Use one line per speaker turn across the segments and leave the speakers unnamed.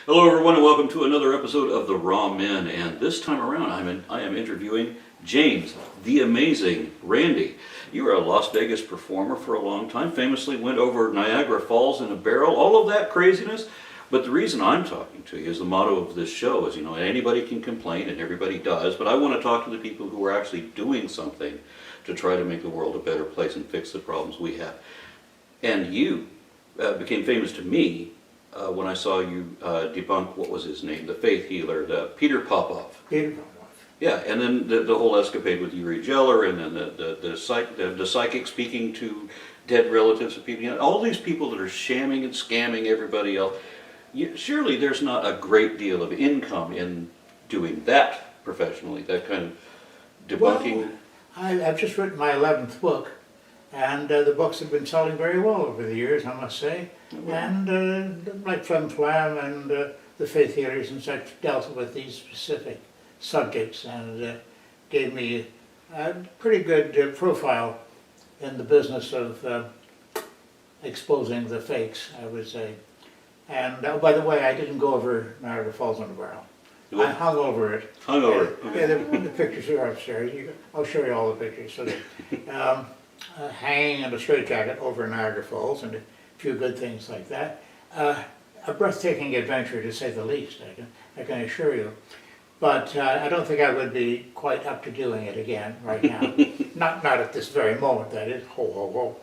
Hello, everyone, and welcome to another episode of The Raw Men. And this time around, I am interviewing James, the amazing Randy. You were a Las Vegas performer for a long time, famously went over Niagara Falls in a barrel, all of that craziness. But the reason I'm talking to you is the motto of this show is, anybody can complain, and everybody does, but I want to talk to the people who are actually doing something to try to make the world a better place and fix the problems we have. And you became famous to me when I saw you debunk, what was his name, the faith healer, Peter Popoff.
Peter Popoff.
Yeah, and then the whole escapade with Uri Geller, and then the psychic speaking to dead relatives of people. All these people that are shamming and scamming everybody else. Surely there's not a great deal of income in doing that professionally, that kind of debunking.
Well, I've just written my 11th book, and the books have been selling very well over the years, I must say. And like Flim Flam and the faith healers and such dealt with these specific subjects and gave me a pretty good profile in the business of exposing the fakes, I would say. And by the way, I didn't go over Niagara Falls in a barrel. I hung over it.
Hung over it.
Yeah, the pictures are upstairs. I'll show you all the pictures. So hanging in a straitjacket over Niagara Falls and a few good things like that. A breathtaking adventure, to say the least, I can assure you. But I don't think I would be quite up to doing it again right now. not at this very moment, that is. Ho, ho,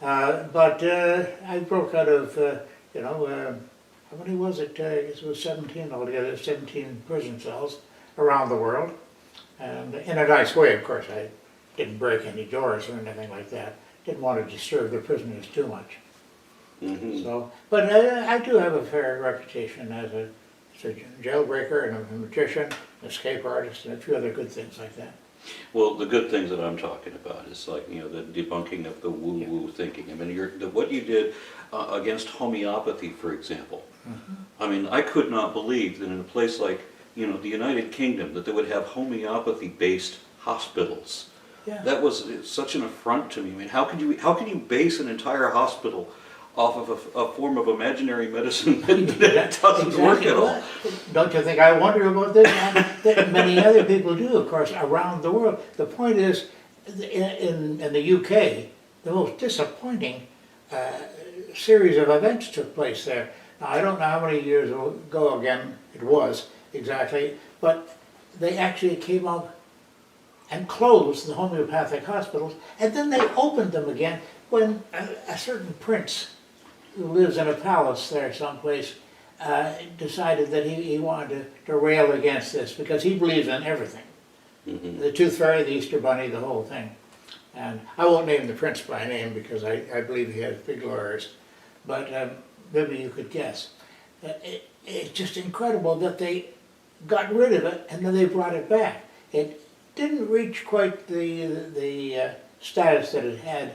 ho. But I broke out of, how many was it? It was 17 altogether, 17 prison cells around the world. And in a nice way, of course. I didn't break any doors or anything like that. Didn't want to disturb the prisoners too much.
Mm-hmm.
So, but I do have a fair reputation as a jailbreaker and a magician, an escape artist, and a few other good things like that.
Well, the good things that I'm talking about is like, the debunking of the woo-woo thinking. I mean, what you did against homeopathy, for example. Mm-hmm. I mean, I could not believe that in a place like, the United Kingdom, that they would have homeopathy-based hospitals.
Yeah.
That was such an affront to me. I mean, how can you base an entire hospital off of a form of imaginary medicine that doesn't work at all?
Don't you think I wonder about this? That many other people do, of course, around the world. The point is, in the UK, the most disappointing series of events took place there. Now, I don't know how many years ago again it was exactly, but they actually came up and closed the homeopathic hospitals, and then they opened them again when a certain prince who lives in a palace there someplace decided that he wanted to rail against this because he believes in everything. Mm-hmm. The Tooth Fairy, the Easter Bunny, the whole thing. And I won't name the prince by name because I believe he has big lawyers, but maybe you could guess. It's just incredible that they got rid of it and then they brought it back. It didn't reach quite the status that it had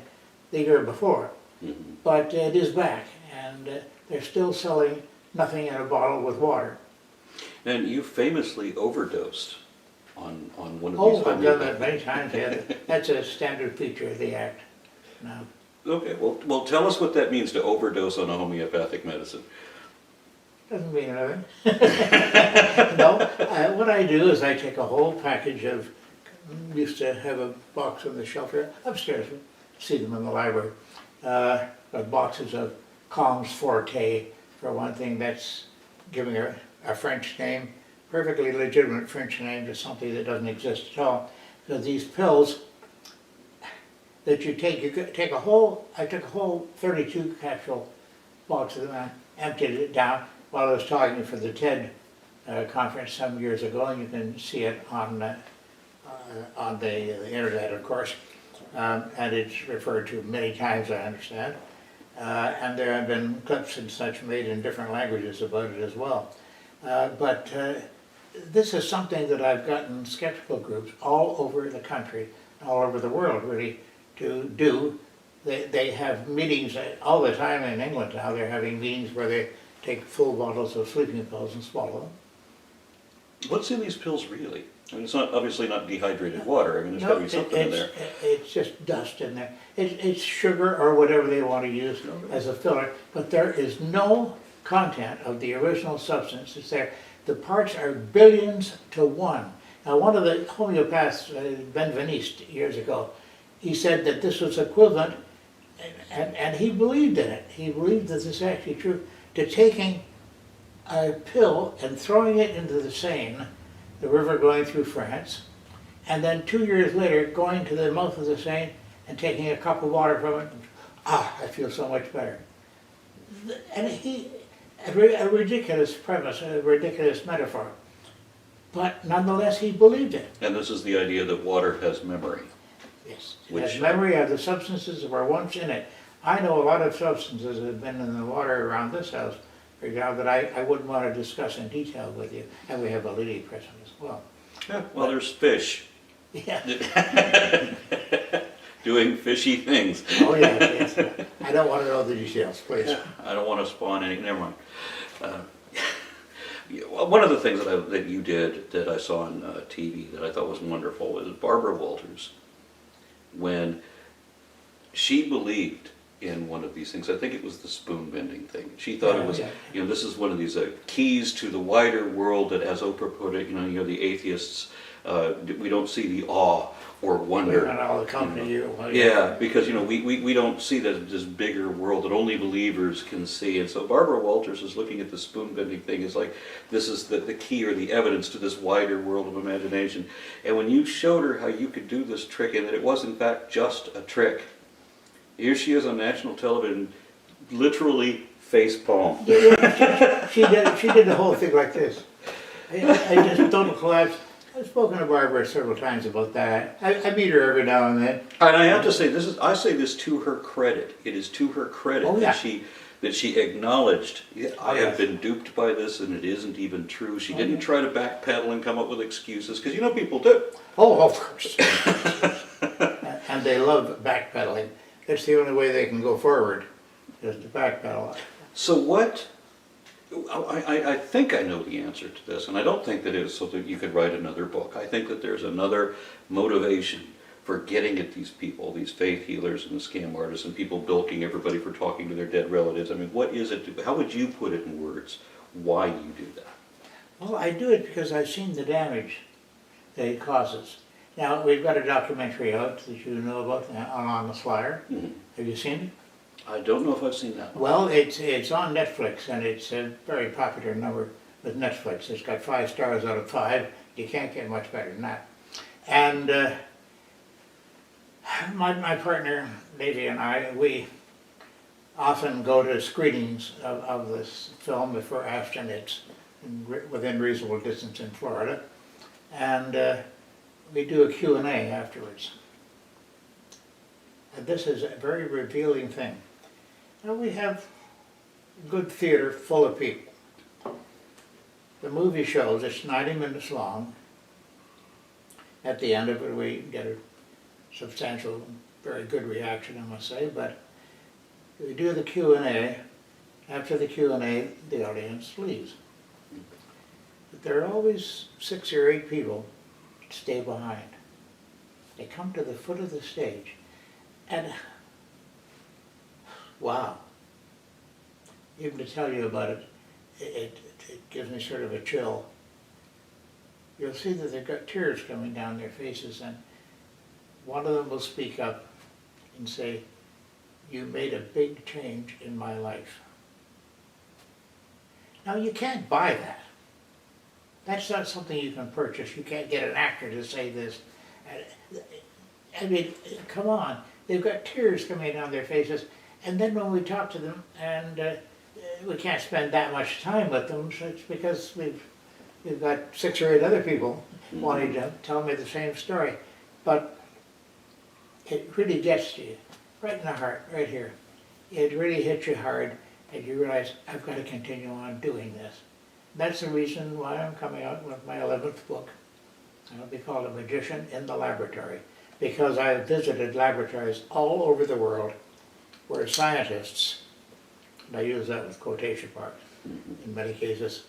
the year before, mm-hmm. but it is back, and they're still selling nothing in a bottle with water.
And you famously overdosed on one of these.
Oh, I've done that many times. Yeah, that's a standard feature of the act now.
Okay, well, tell us what that means to overdose on a homeopathic medicine.
Doesn't mean anything. No, what I do is I take a whole package of, used to have a box on the shelf here, upstairs, see them in the library, boxes of Calms Forte, for one thing. That's giving a French name, perfectly legitimate French name to something that doesn't exist at all. So these pills that you take a whole, I took a whole 32 capsule box of them, and emptied it down while I was talking for the TED conference some years ago, and you can see it on the internet, of course, and it's referred to many times, I understand. And there have been clips and such made in different languages about it as well. But this is something that I've gotten skeptical groups all over the country, all over the world, really, to do. They have meetings all the time in England now. They're having meetings where they take full bottles of sleeping pills and swallow them.
What's in these pills really? I mean, it's obviously not dehydrated water. I mean, there's got to be something in there.
It's just dust in there. It's sugar or whatever they want to use as a filler, but there is no content of the original substance is there. The parts are billions to one. Now, one of the homeopaths, Benveniste, years ago, he said that this was equivalent, and he believed in it. He believed that this is actually true, to taking a pill and throwing it into the Seine, the river going through France, and then 2 years later going to the mouth of the Seine and taking a cup of water from it. I feel so much better. And a ridiculous premise, a ridiculous metaphor. But nonetheless, he believed it.
And this is the idea that water has memory.
Yes, it
Which,
has memory of the substances that were once in it. I know a lot of substances that have been in the water around this house, for example, that I wouldn't want to discuss in detail with you. And we have a lily present as well.
Yeah, well, there's fish
Yeah.
doing fishy things.
Oh, yes, yes. I don't want to know the details, please.
I don't want to spawn any, never mind. One of the things that you did that I saw on TV that I thought was wonderful was Barbara Walters, when she believed in one of these things. I think it was the spoon bending thing. She thought it was, you know, this is one of these keys to the wider world that, as Oprah put it, you know, the atheists, we don't see the awe or wonder.
And I'll accompany you.
Yeah, because, you know, we don't see this bigger world that only believers can see. And so Barbara Walters is looking at the spoon bending thing as like, this is the key or the evidence to this wider world of imagination. And when you showed her how you could do this trick and that it was in fact just a trick, here she is on national television, literally face palm.
She did the whole thing like this. I just total collapse. I've spoken to Barbara several times about that. I meet her every now and then.
And I have to say, I say this to her credit. It is to her credit that she acknowledged, I have been duped by this and it isn't even true. She didn't try to backpedal and come up with excuses, because you know people do.
Oh, of course. And they love backpedaling. That's the only way they can go forward, is to backpedal.
So what, I think I know the answer to this, and I don't think that it is so that you could write another book. I think that there's another motivation for getting at these people, these faith healers and the scam artists and people bilking everybody for talking to their dead relatives. I mean, what is it? How would you put it in words? Why you do that?
Well, I do it because I've seen the damage that it causes. Now, we've got a documentary out that you know about on the Flyer.
Mm-hmm.
Have you seen it?
I don't know if I've seen that one.
Well, it's on Netflix, and it's a very popular number with Netflix. It's got 5 stars out of 5. You can't get much better than that. And my partner, Davey, and I, we often go to screenings of this film if we're asked, and it's within reasonable distance in Florida. And we do a Q&A afterwards. And this is a very revealing thing. Now, we have good theater full of people. The movie shows, it's 90 minutes long. At the end of it, we get a substantial, very good reaction, I must say, but we do the Q&A. After the Q&A, the audience leaves. But there are always 6 or 8 people that stay behind. They come to the foot of the stage, and wow, even to tell you about it, it gives me sort of a chill. You'll see that they've got tears coming down their faces, and one of them will speak up and say, "You made a big change in my life." Now, you can't buy that. That's not something you can purchase. You can't get an actor to say this. I mean, come on. They've got tears coming down their faces, and then when we talk to them, and we can't spend that much time with them, so it's because we've got 6 or 8 other people wanting to tell me the same story. But it really gets to you, right in the heart, right here. It really hits you hard, and you realize, I've got to continue on doing this. That's the reason why I'm coming out with my 11th book. It'll be called A Magician in the Laboratory, because I've visited laboratories all over the world where scientists, and I use that with quotation marks in many cases,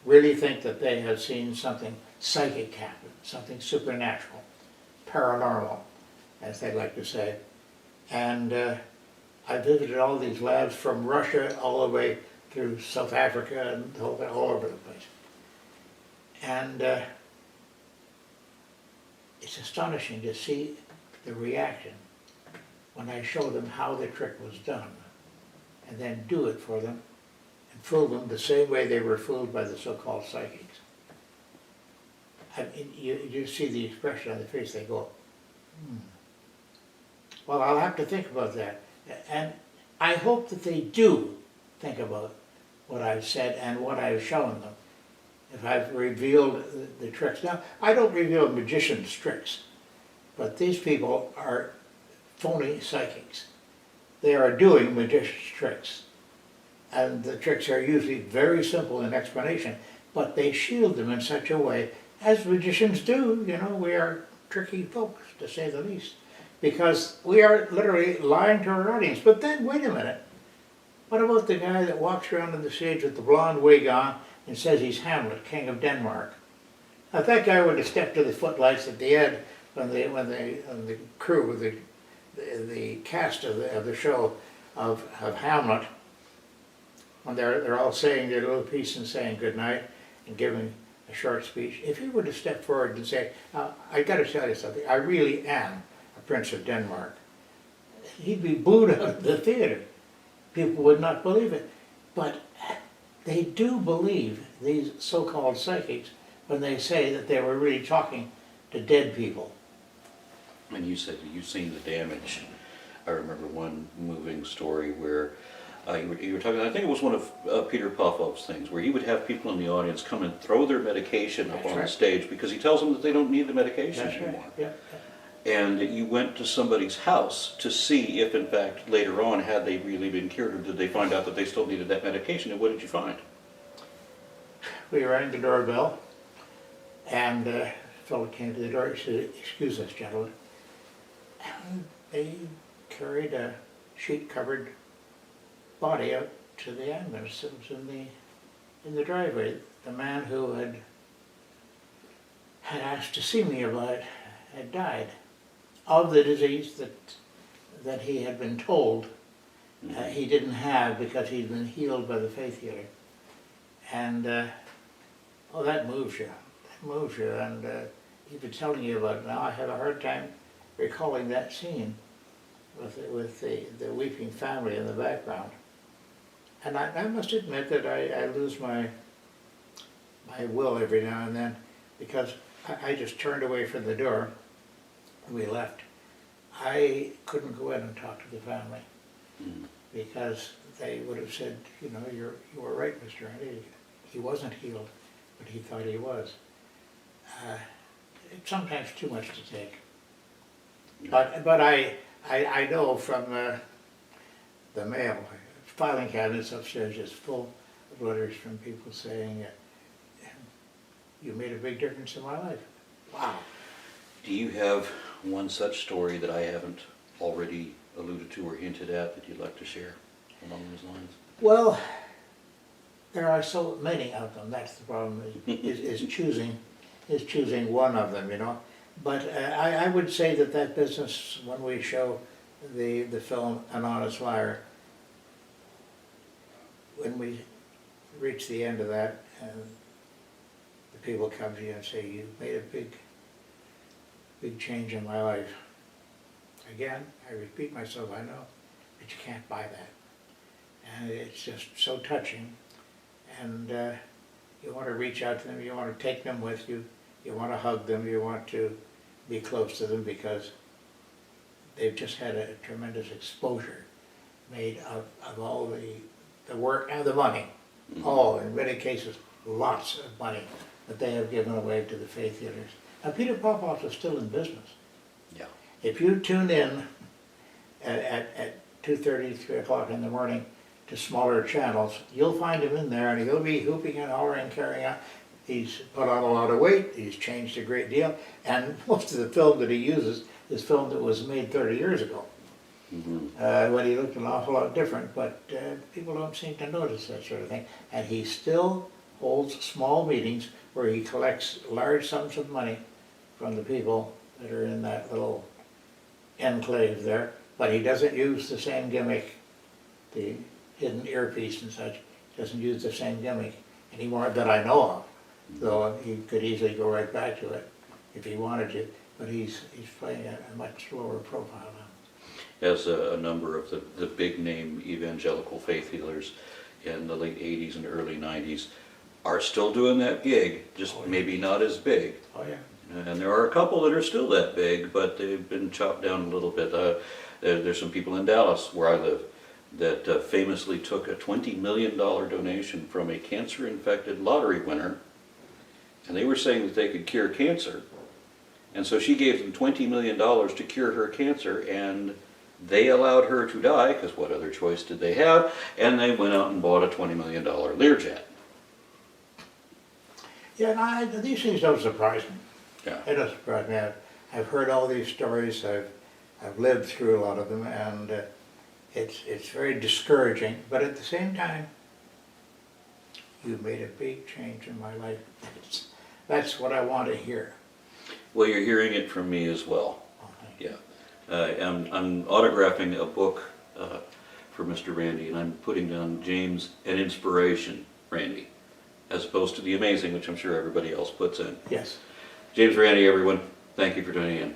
really think that they have seen something psychic happen, something supernatural, paranormal, as they like to say. And I visited all these labs from Russia all the way through South Africa and all over the place. And it's astonishing to see the reaction when I show them how the trick was done, and then do it for them, and fool them the same way they were fooled by the so-called psychics. I mean, you see the expression on their face, they go, well, I'll have to think about that. And I hope that they do think about what I've said and what I've shown them. If I've revealed the tricks. Now, I don't reveal magicians' tricks, but these people are phony psychics. They are doing magicians' tricks. And the tricks are usually very simple in explanation, but they shield them in such a way, as magicians do. You know, we are tricky folks, to say the least, because we are literally lying to our audience. But then, wait a minute, what about the guy that walks around on the stage with the blonde wig on and says he's Hamlet, King of Denmark? Now, if that guy would have stepped to the footlights at the end when the crew, the cast of the show of Hamlet, when they're all saying their little piece and saying good night and giving a short speech, if he were to step forward and say, I got to tell you something, I really am a Prince of Denmark, he'd be booed out of the theater. People would not believe it. But they do believe, these so-called psychics, when they say that they were really talking to dead people.
And you said you've seen the damage. I remember one moving story where you were talking, I think it was one of Peter Popoff's things, where he would have people in the audience come and throw their medication up on the stage because he tells them that they don't need the medication anymore.
Yeah.
And you went to somebody's house to see if, in fact, later on, had they really been cured, or did they find out that they still needed that medication, and what did you find?
We rang the doorbell, and a fellow came to the door. He said, "Excuse us, gentlemen." And they carried a sheet-covered body out to the ambulance. It was in the driveway. The man who had asked to see me about it had died of the disease that he had been told he didn't have because he'd been healed by the faith healer. And that moves you. That moves you. And even telling you about it now, I have a hard time recalling that scene with the weeping family in the background. And I must admit that I lose my will every now and then, because I just turned away from the door. We left. I couldn't go in and talk to the family because they would have said, you know, you were right, Mr. Randi. He wasn't healed, but he thought he was. It's sometimes too much to take. But I know from the mail, filing cabinets upstairs just full of letters from people saying, you made a big difference in my life. Wow.
Do you have one such story that I haven't already alluded to or hinted at that you'd like to share along those lines?
Well, there are so many of them. That's the problem, is choosing one of them, you know. But I would say that business, when we show the film An Honest Liar, when we reach the end of that, and the people come to you and say, you made a big change in my life. Again, I repeat myself, I know, but you can't buy that. And it's just so touching. And you want to reach out to them, you want to take them with you, you want to hug them, you want to be close to them, because they've just had a tremendous exposure made of all the work and the money. All, in many cases, lots of money that they have given away to the faith healers. Now, Peter Popoff is still in business.
Yeah.
If you tune in at 2:30, 3 o'clock in the morning to smaller channels, you'll find him in there, and he'll be hooping and hollering, carrying on. He's put on a lot of weight, he's changed a great deal, and most of the film that he uses is film that was made 30 years ago. When he looked an awful lot different, but people don't seem to notice that sort of thing. And he still holds small meetings where he collects large sums of money from the people that are in that little enclave there, but he doesn't use the same gimmick, the hidden earpiece and such. doesn't use the same gimmick anymore that I know of. Though he could easily go right back to it if he wanted to, but he's playing a much lower profile now.
As a number of the big name evangelical faith healers in the late 80s and early 90s are still doing that gig, just maybe not as big.
Oh, yeah.
And there are a couple that are still that big, but they've been chopped down a little bit. There's some people in Dallas, where I live, that famously took a $20 million donation from a cancer-infected lottery winner, and they were saying that they could cure cancer. And so she gave them $20 million to cure her cancer, and they allowed her to die, because what other choice did they have? And they went out and bought a $20 million Learjet.
Yeah, and these things don't surprise me.
Yeah.
They don't surprise me. I've heard all these stories. I've lived through a lot of them, and it's very discouraging. But at the same time, you made a big change in my life. That's what I want to hear.
Well, you're hearing it from me as well.
Oh, thank you.
Yeah. I'm autographing a book for Mr. Randi, and I'm putting down James, an inspiration, Randi, as opposed to the amazing, which I'm sure everybody else puts in.
Yes.
James Randi, everyone, thank you for tuning in.